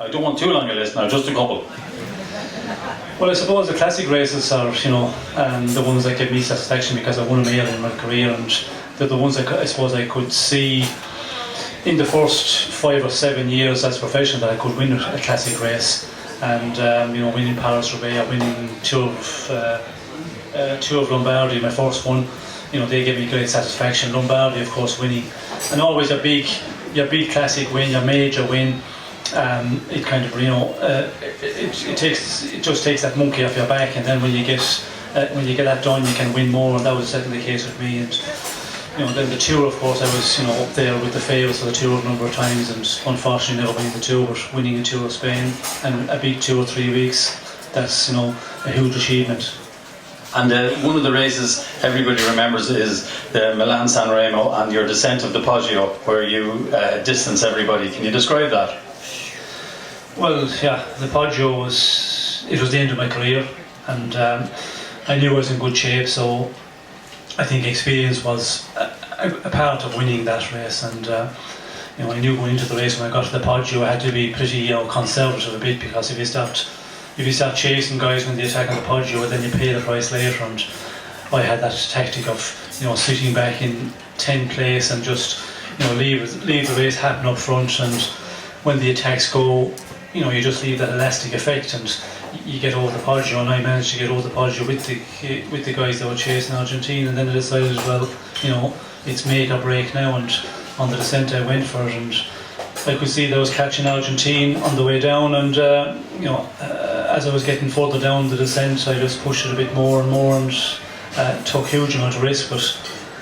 I don't want too long a list now, just a couple. Well, I suppose the classic races are, the ones that give me satisfaction because I won a medal in my career, and they're the ones I suppose I could see in the first 5 or 7 years as a professional that I could win a classic race. And winning Paris-Roubaix, winning Tour of Lombardy, my first one, they gave me great satisfaction. Lombardy, of course, winning, and always your big classic win, your major win. It kind of, it just takes that monkey off your back, and then when you get that done, you can win more, and that was certainly the case with me. And then the Tour, of course, I was up there with the favourites for the Tour a number of times, and unfortunately never winning the Tour, but winning a Tour of Spain and a big 2 or 3 weeks, that's a huge achievement. And one of the races everybody remembers is the Milan-San Remo and your descent of the Poggio, where you distance everybody. Can you describe that? Well, yeah, the Poggio was the end of my career, and I knew I was in good shape, so I think experience was a part of winning that race. And I knew going into the race, when I got to the Poggio, I had to be pretty conservative a bit, because if you start chasing guys when they attack on the Poggio, then you pay the price later. And I had that tactic of sitting back in 10th place and just leave the race happen up front, and when the attacks go, you just leave that elastic effect and you get over the Poggio. And I managed to get over the Poggio with the guys that were chasing Argentina, and then I decided, well, it's make or break now, and on the descent I went for it, and I could see that I was catching Argentine on the way down, and as I was getting further down the descent, I just pushed it a bit more and more, and took huge amount of risk. But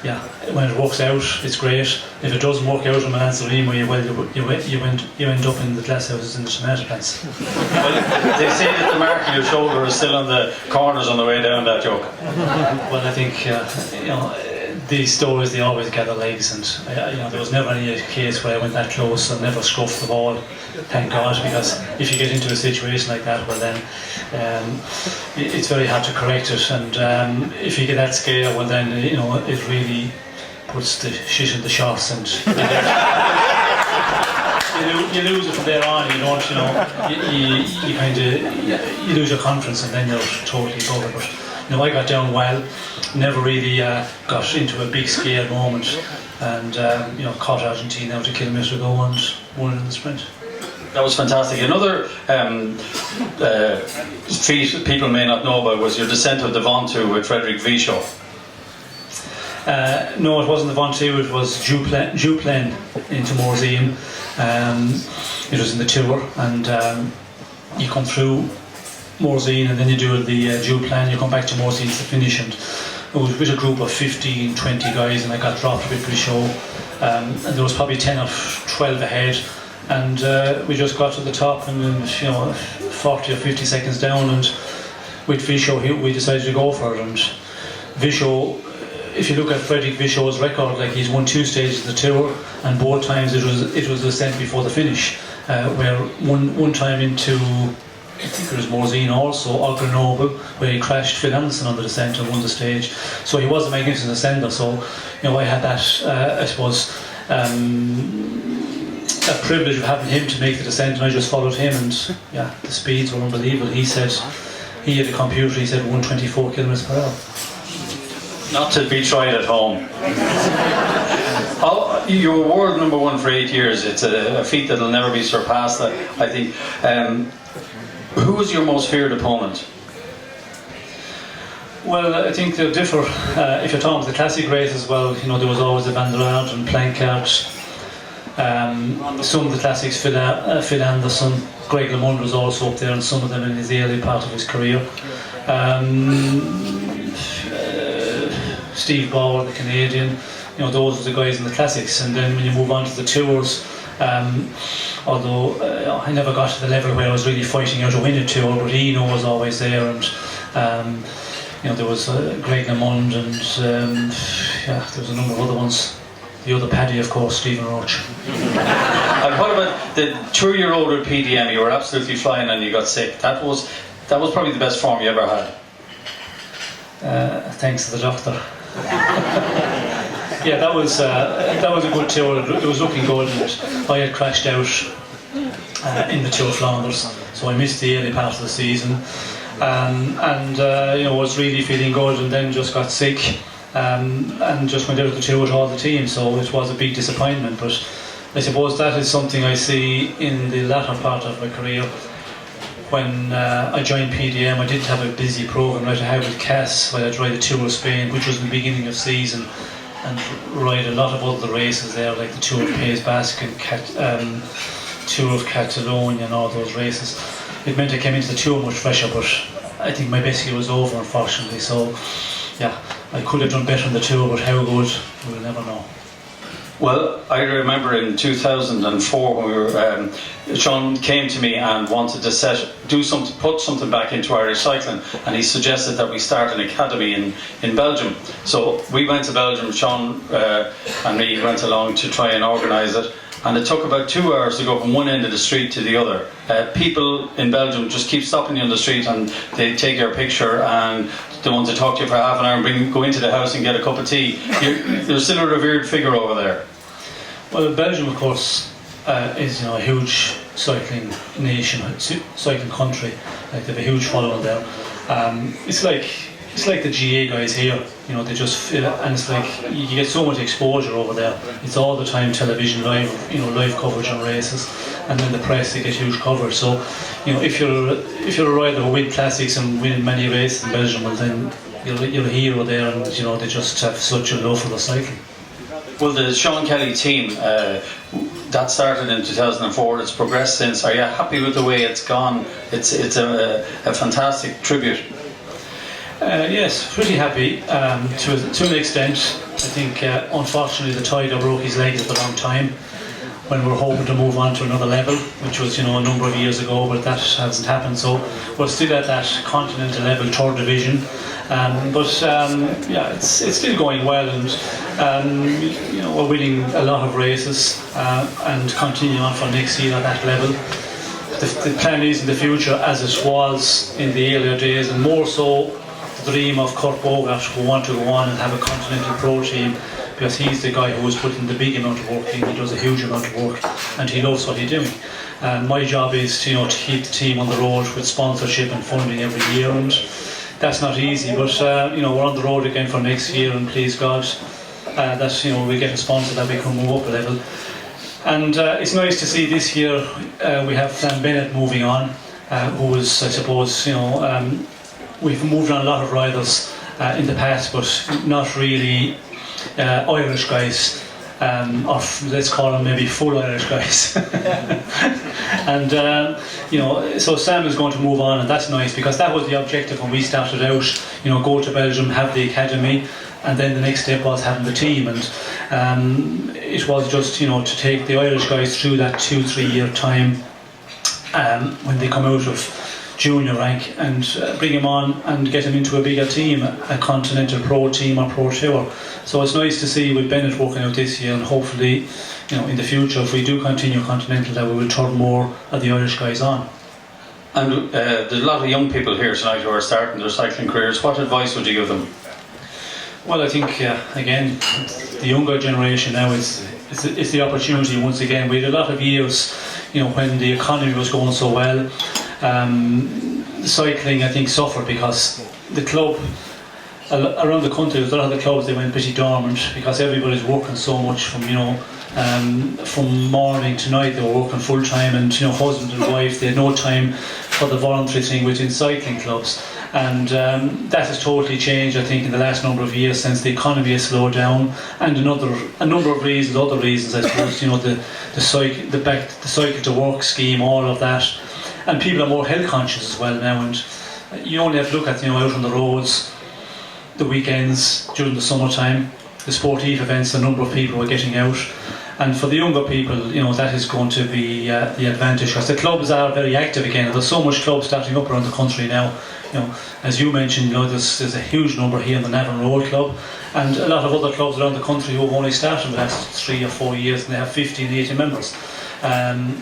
yeah, when it works out, it's great. If it doesn't work out in Milan-San Remo, you end up in the glass houses in the tomato plants. Well, they say that the mark on your shoulder is still on the corners on the way down that joke. Well, I think these stories, they always gather legs, and there was never any case where I went that close and never scuffed the ball, thank God, because if you get into a situation like that, well then it's very hard to correct it, and if you get that scare, well then it really puts the shit in the shots, and you lose it from there on. You don't, you lose your confidence, and then you're totally covered. But I got down well, never really got into a big scale moment, and caught Argentina out a kilometre ago and won it in the sprint. That was fantastic. Another feat people may not know about was your descent of the Ventoux with Frédéric Vichot. No, it wasn't the Ventoux, it was Juplain into Morzine. It was in the Tour, and you come through Morzine, and then you do the Juplain, you come back to Morzine to finish, and it was with a group of 15, 20 guys, and I got dropped with Vichot, and there was probably 10 or 12 ahead, and we just got to the top, and then 40 or 50 seconds down, and with Vichot we decided to go for it. And Vichot, if you look at Frédéric Vichot's record, like, he's won 2 stages of the Tour, and both times it was the descent before the finish, where one time into, I think it was Morzine also, or Grenoble, where he crashed Phil Anderson on the descent and won the stage. So he was a magnificent descender. So I had that, I suppose, a privilege of having him to make the descent, and I just followed him, and yeah, the speeds were unbelievable. He said, he had a computer, he said 124 kilometres per hour. Not to be tried at home. You were world number 1 for 8 years. It's a feat that'll never be surpassed, I think. Who was your most feared opponent? Well, I think they'll differ. If you're talking about the classic races, well, there was always the Van der Aert and Planckaert. Some of the classics, Phil Anderson, Greg LeMond was also up there, and some of them in his early part of his career. Steve Bauer, the Canadian, those were the guys in the classics. And then when you move on to the tours, although I never got to the level where I was really fighting out to win a tour, but Eno was always there, and there was Greg LeMond, and there was a number of other ones. The other Paddy, of course, Stephen Roach. And what about the tour you rode with PDM? You were absolutely flying and you got sick. That was probably the best form you ever had. Thanks to the doctor. Yeah, that was a good tour. It was looking good, and I had crashed out in the Tour of Flanders. So I missed the early part of the season, and was really feeling good, and then just got sick, and just went out of the Tour with all the team. So it was a big disappointment. But I suppose that is something I see in the latter part of my career. When I joined PDM, I didn't have a busy programme right ahead with Cass, where I'd ride the Tour of Spain, which was in the beginning of season, and ride a lot of other races there, like the Tour of Pays Basque and Tour of Catalonia and all those races. It meant I came into the Tour much fresher, but I think my best year was over, unfortunately. So, yeah, I could have done better in the Tour, but how good, we'll never know. Well, I remember in 2004 when we were, Sean came to me and wanted to put something back into Irish cycling, and he suggested that we start an academy in Belgium. So we went to Belgium, Sean and me went along to try and organise it, and it took about 2 hours to go from one end of the street to the other. People in Belgium just keep stopping you on the street and they take your picture and they want to talk to you for half an hour and go into the house and get a cup of tea. You're still a revered figure over there. Well, Belgium, of course, is a huge cycling nation, cycling country. Like, they have a huge following there. It's like the GA guys here. They just and it's like you get so much exposure over there. It's all the time television, live coverage on races, and then the press, they get huge coverage. So, if you're a rider who win classics and win many races in Belgium, well then you're a hero there, and they just have such a love for the cycling. Well, the Sean Kelly team, that started in 2004, it's progressed since. Are you happy with the way it's gone? It's a fantastic tribute. Yes, pretty happy to an extent. I think unfortunately the tiger broke his legs at the wrong time when we were hoping to move on to another level, which was a number of years ago, but that hasn't happened. So we're still at that continental level, third division. It's still going well, and we're winning a lot of races and continuing on for next year at that level. The plan is in the future, as it was in the earlier days, and more so the dream of Kurt Bogart, who want to go on and have a continental pro team, because he's the guy who is putting the big amount of work in. He does a huge amount of work and he loves what he's doing. My job is to keep the team on the road with sponsorship and funding every year, and that's not easy, but we're on the road again for next year, and please God that we get a sponsor that we can move up a level. And it's nice to see this year we have Sam Bennett moving on, who is, I suppose, we've moved on a lot of riders in the past, but not really Irish guys, or let's call them maybe full Irish guys. And so Sam is going to move on, and that's nice, because that was the objective when we started out. Go to Belgium, have the academy, and then the next step was having the team, and it was just to take the Irish guys through that 2-3 year time when they come out of junior rank, and bring him on and get him into a bigger team, a continental pro team or pro tour. So it's nice to see with Bennett working out this year, and hopefully in the future, if we do continue continental, that we will turn more of the Irish guys on. And there's a lot of young people here tonight who are starting their cycling careers. What advice would you give them? Well, I think again, the younger generation now is the opportunity once again. We had a lot of years when the economy was going so well. Cycling, I think, suffered because the club around the country, there's a lot of the clubs, they went pretty dormant because everybody's working so much from morning to night. They were working full time, and husband and wife, they had no time for the voluntary thing within cycling clubs. And that has totally changed, I think, in the last number of years, since the economy has slowed down, and a number of reasons, other reasons, I suppose. The cycle to work scheme, all of that, and people are more health conscious as well now. And you only have to look at out on the roads, the weekends during the summertime, the sportive events, the number of people who are getting out. And for the younger people, that is going to be the advantage, because the clubs are very active again. There's so much clubs starting up around the country now. As you mentioned, there's a huge number here in the Navan Road Club, and a lot of other clubs around the country who have only started in the last 3 or 4 years, and they have 15, 18 members.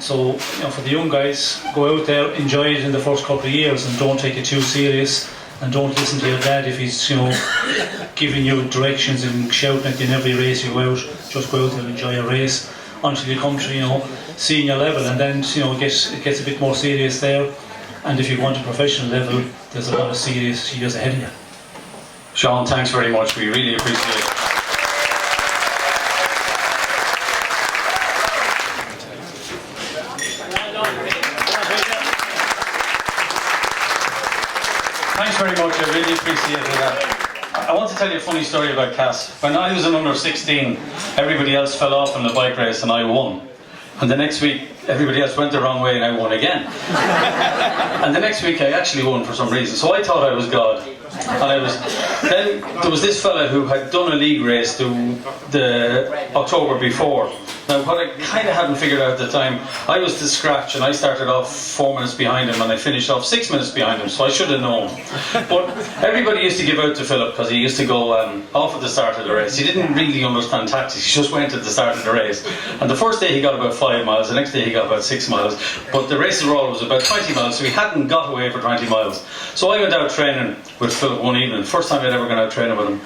So for the young guys, go out there, enjoy it in the first couple of years, and don't take it too serious, and don't listen to your dad if he's giving you directions and shouting at you in every race you go out. Just go out and enjoy a race. until you come to, you know, senior level, and then, you know, it gets a bit more serious there. And if you want a professional level, there's a lot of serious years ahead of you. Sean, thanks very much. We really appreciate it. Thanks very much. I really appreciate that. I want to tell you a funny story about Cass. When I was an under 16, everybody else fell off in the bike race and I won. And the next week, everybody else went the wrong way and I won again. And the next week I actually won for some reason. So I thought I was God. And then there was this fella who had done a league race the October before. Now what I kind of hadn't figured out at the time, I was the scratch and I started off 4 minutes behind him and I finished off 6 minutes behind him, so I should have known. But everybody used to give out to Philip because he used to go off at the start of the race. He didn't really understand tactics, he just went at the start of the race. And the first day he got about 5 miles, the next day he got about 6 miles, but the race overall was about 20 miles, so he hadn't got away for 20 miles. So I went out training with Philip one evening, first time I'd ever gone out training with him.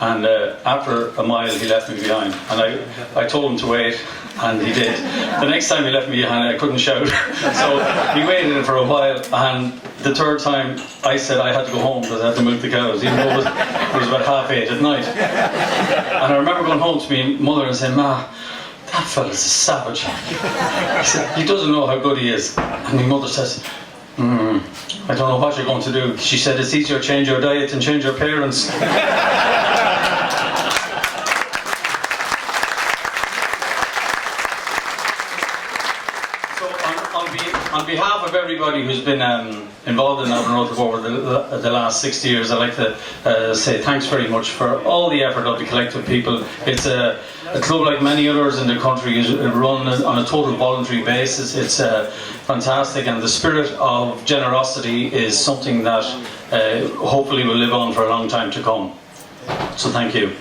And after a mile he left me behind, and I told him to wait, and he did. The next time he left me behind I couldn't shout, so he waited for a while, and the third time I said I had to go home because I had to milk the cows, even though it was about 8:30 at night. And I remember going home to my mother and saying, "Ma, that fella's a savage." He said, "He doesn't know how good he is." And my mother says, "I don't know what you're going to do." She said, "It's easier to change your diet than change your parents." On behalf of everybody who's been involved in Navan Road over the last 60 years, I'd like to say thanks very much for all the effort of the collective people. It's a club like many others in the country is run on a total voluntary basis. It's fantastic, and the spirit of generosity is something that hopefully will live on for a long time to come. So thank you.